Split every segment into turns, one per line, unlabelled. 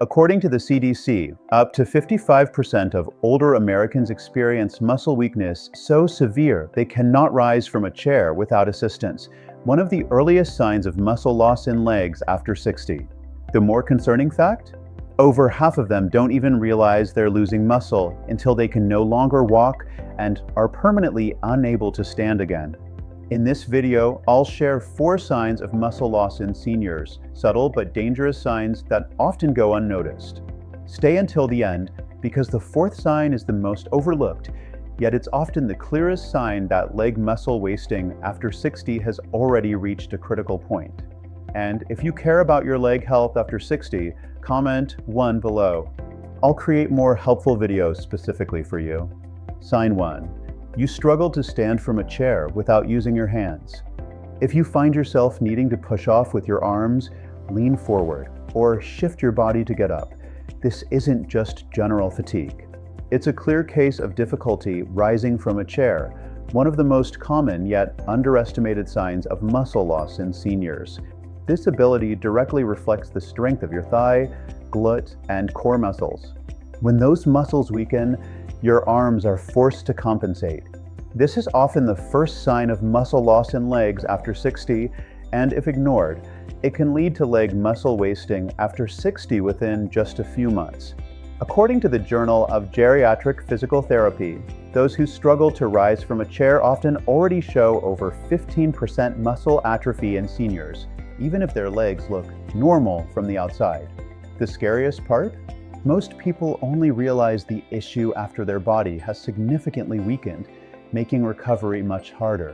According to the CDC, up to 55% of older Americans experience muscle weakness so severe they cannot rise from a chair without assistance, one of the earliest signs of muscle loss in legs after 60. The more concerning fact? Over half of them don't even realize they're losing muscle until they can no longer walk and are permanently unable to stand again. In this video, I'll share 4 signs of muscle loss in seniors, subtle but dangerous signs that often go unnoticed. Stay until the end because the 4th sign is the most overlooked, yet it's often the clearest sign that leg muscle wasting after 60 has already reached a critical point. And if you care about your leg health after 60, comment 1 below. I'll create more helpful videos specifically for you. Sign 1. You struggle to stand from a chair without using your hands. If you find yourself needing to push off with your arms, lean forward, or shift your body to get up, this isn't just general fatigue. It's a clear case of difficulty rising from a chair, one of the most common yet underestimated signs of muscle loss in seniors. This ability directly reflects the strength of your thigh, glute, and core muscles. When those muscles weaken, your arms are forced to compensate. This is often the first sign of muscle loss in legs after 60, and if ignored, it can lead to leg muscle wasting after 60 within just a few months. According to the Journal of Geriatric Physical Therapy, those who struggle to rise from a chair often already show over 15% muscle atrophy in seniors, even if their legs look normal from the outside. The scariest part? Most people only realize the issue after their body has significantly weakened, making recovery much harder.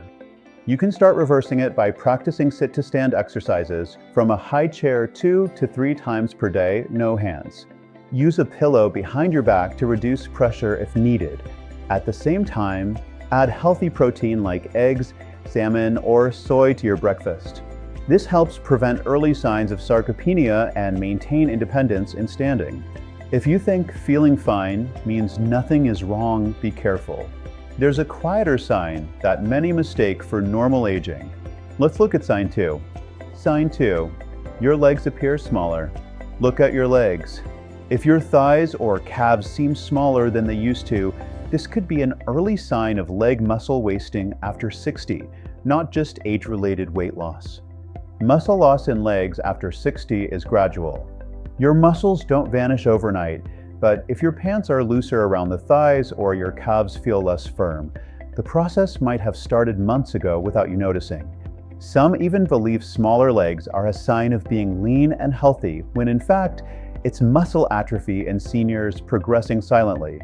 You can start reversing it by practicing sit-to-stand exercises from a high chair 2 to 3 times per day, no hands. Use a pillow behind your back to reduce pressure if needed. At the same time, add healthy protein like eggs, salmon, or soy to your breakfast. This helps prevent early signs of sarcopenia and maintain independence in standing. If you think feeling fine means nothing is wrong, be careful. There's a quieter sign that many mistake for normal aging. Let's look at sign 2. Sign 2. Your legs appear smaller. Look at your legs. If your thighs or calves seem smaller than they used to, this could be an early sign of leg muscle wasting after 60, not just age-related weight loss. Muscle loss in legs after 60 is gradual. Your muscles don't vanish overnight, but if your pants are looser around the thighs or your calves feel less firm, the process might have started months ago without you noticing. Some even believe smaller legs are a sign of being lean and healthy, when in fact, it's muscle atrophy in seniors progressing silently.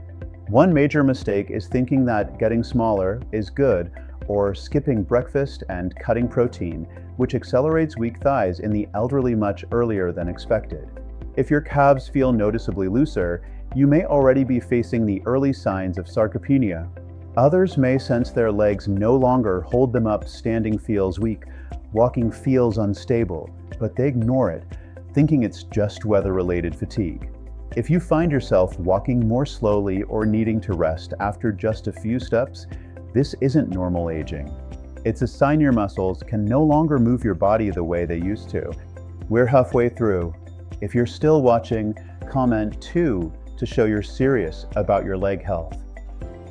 One major mistake is thinking that getting smaller is good, or skipping breakfast and cutting protein, which accelerates weak thighs in the elderly much earlier than expected. If your calves feel noticeably looser, you may already be facing the early signs of sarcopenia. Others may sense their legs no longer hold them up, standing feels weak, walking feels unstable, but they ignore it, thinking it's just weather-related fatigue. If you find yourself walking more slowly or needing to rest after just a few steps, this isn't normal aging. It's a sign your muscles can no longer move your body the way they used to. We're halfway through. If you're still watching, comment 2 to show you're serious about your leg health.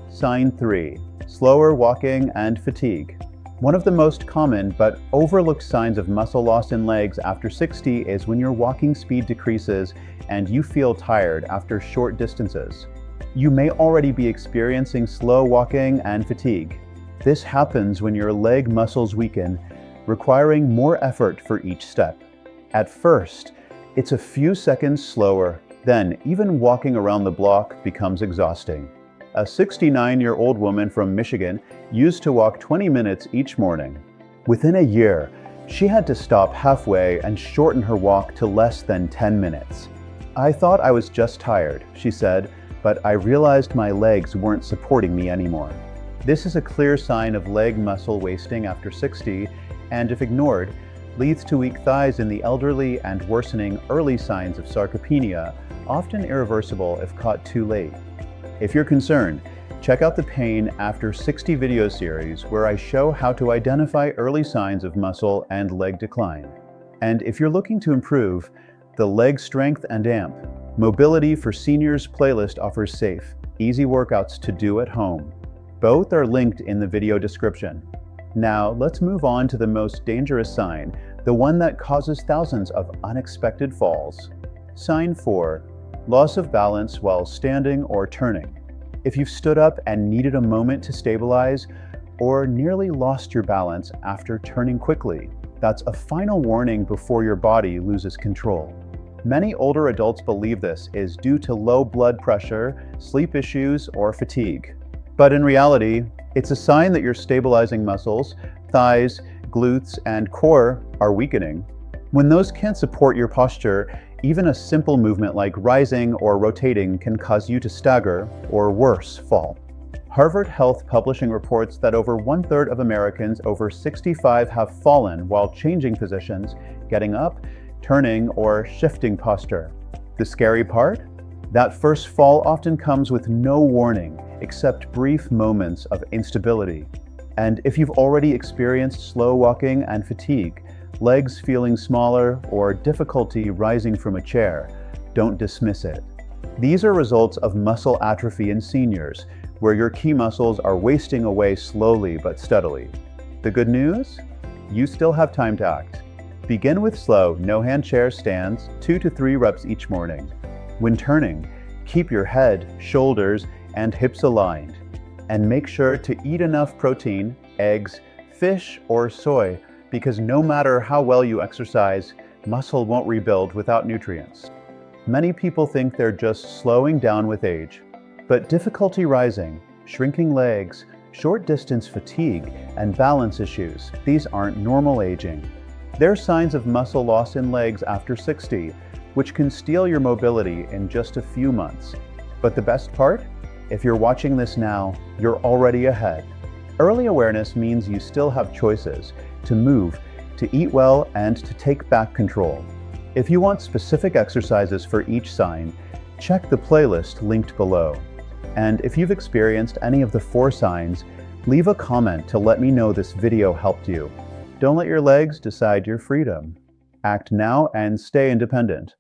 Sign 3. Slower walking and fatigue. One of the most common but overlooked signs of muscle loss in legs after 60 is when your walking speed decreases and you feel tired after short distances. You may already be experiencing slow walking and fatigue. This happens when your leg muscles weaken, requiring more effort for each step. At first, it's a few seconds slower, then even walking around the block becomes exhausting. A 69-year-old woman from Michigan used to walk 20 minutes each morning. Within a year, she had to stop halfway and shorten her walk to less than 10 minutes. "I thought I was just tired," she said, "but I realized my legs weren't supporting me anymore." This is a clear sign of leg muscle wasting after 60, and if ignored, leads to weak thighs in the elderly and worsening early signs of sarcopenia, often irreversible if caught too late. If you're concerned, check out the Pain After 60 video series where I show how to identify early signs of muscle and leg decline. And if you're looking to improve the leg strength and amp, Mobility for Seniors playlist offers safe, easy workouts to do at home. Both are linked in the video description. Now, let's move on to the most dangerous sign, the one that causes thousands of unexpected falls. Sign 4. Loss of balance while standing or turning. If you've stood up and needed a moment to stabilize, or nearly lost your balance after turning quickly, that's a final warning before your body loses control. Many older adults believe this is due to low blood pressure, sleep issues, or fatigue. But in reality, it's a sign that your stabilizing muscles, thighs, glutes, and core are weakening. When those can't support your posture, even a simple movement like rising or rotating can cause you to stagger, or worse, fall. Harvard Health Publishing reports that over 1/3 of Americans over 65 have fallen while changing positions, getting up, turning, or shifting posture. The scary part? That first fall often comes with no warning, except brief moments of instability. And if you've already experienced slow walking and fatigue, legs feeling smaller, or difficulty rising from a chair, don't dismiss it. These are results of muscle atrophy in seniors, where your key muscles are wasting away slowly but steadily. The good news? You still have time to act. Begin with slow, no-hand chair stands, 2 to 3 reps each morning. When turning, keep your head, shoulders, and hips aligned. And make sure to eat enough protein, eggs, fish, or soy, because no matter how well you exercise, muscle won't rebuild without nutrients. Many people think they're just slowing down with age, but difficulty rising, shrinking legs, short distance fatigue, and balance issues, these aren't normal aging. They're signs of muscle loss in legs after 60, which can steal your mobility in just a few months. But the best part? If you're watching this now, you're already ahead. Early awareness means you still have choices to move, to eat well, and to take back control. If you want specific exercises for each sign, check the playlist linked below. And if you've experienced any of the 4 signs, leave a comment to let me know this video helped you. Don't let your legs decide your freedom. Act now and stay independent.